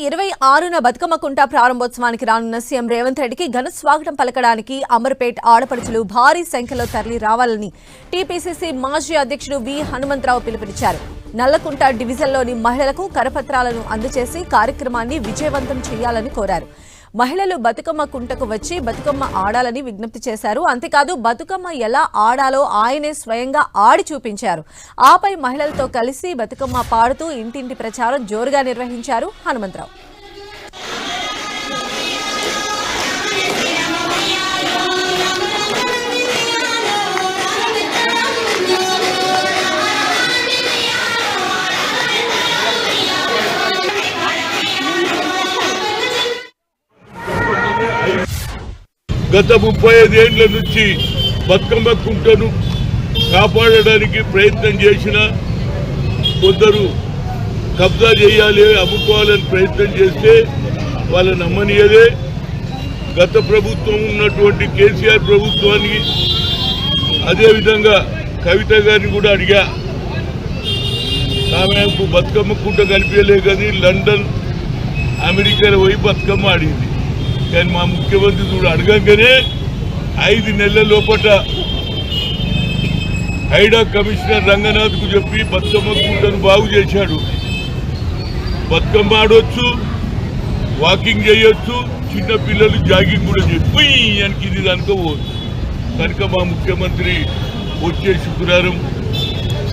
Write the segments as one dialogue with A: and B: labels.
A: 26న బతుకమ్మ కుంట ప్రారంభోత్సవానికి రానున్న సీఎం రేవంత్ రెడ్డికి ఘన స్వాగతం పలకడానికి అమర్పేట్ ఆడపడుచులు భారీ సంఖ్యలో తరలి రావాలని టీపీసీసీ మాజీ అధ్యక్షుడు వి హనుమంతరావు పిలుపునిచ్చారు. నల్లకుంట డివిజన్లోని మహిళలకు కరపత్రాలను అందజేసి కార్యక్రమాన్ని విజయవంతం చేయాలని కోరారు. మహిళలు బతుకమ్మ కుంటకు వచ్చి బతుకమ్మ ఆడాలని విజ్ఞప్తి చేశారు. అంతేకాదు బతుకమ్మ ఎలా ఆడాలో ఆయనే స్వయంగా ఆడి చూపించారు. ఆపై మహిళలతో కలిసి బతుకమ్మ పాడుతూ ఇంటింటి ప్రచారం జోరుగా నిర్వహించారు హనుమంతరావు.
B: గత 35 ఏళ్ల నుంచి బతుకమ్మ కుంటను కాపాడడానికి ప్రయత్నం చేసిన కొందరు కబ్జా చేయాలి, అమ్ముకోవాలని ప్రయత్నం చేస్తే వాళ్ళని నమ్మనీయదే. గత ప్రభుత్వం ఉన్నటువంటి కేసీఆర్ ప్రభుత్వానికి అదేవిధంగా కవిత గారిని కూడా అడిగా. ఆమెకు బతుకమ్మ కుంట కనిపించలే కానీ లండన్ అమెరికాలో పోయి బతుకమ్మ ఆడింది. కానీ మా ముఖ్యమంత్రి కూడా అడగంగానే 5 నెలల లోపల హైడా కమిషనర్ రంగనాథ్కు చెప్పి బతుకమ్మ కుంటను బాగు చేశాడు. బతుకమ్మ ఆడవచ్చు, వాకింగ్ చేయొచ్చు, చిన్న పిల్లలు జాగింగ్ కూడా చెప్పి అని ఇది అనుకోవచ్చు. కనుక మా ముఖ్యమంత్రి వచ్చే శుక్రవారం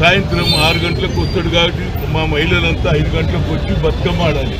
B: సాయంత్రం 6 గంటలకు వస్తాడు కాబట్టి మా మహిళలంతా 5 గంటలకు వచ్చి బతుకమ్మ ఆడాలి.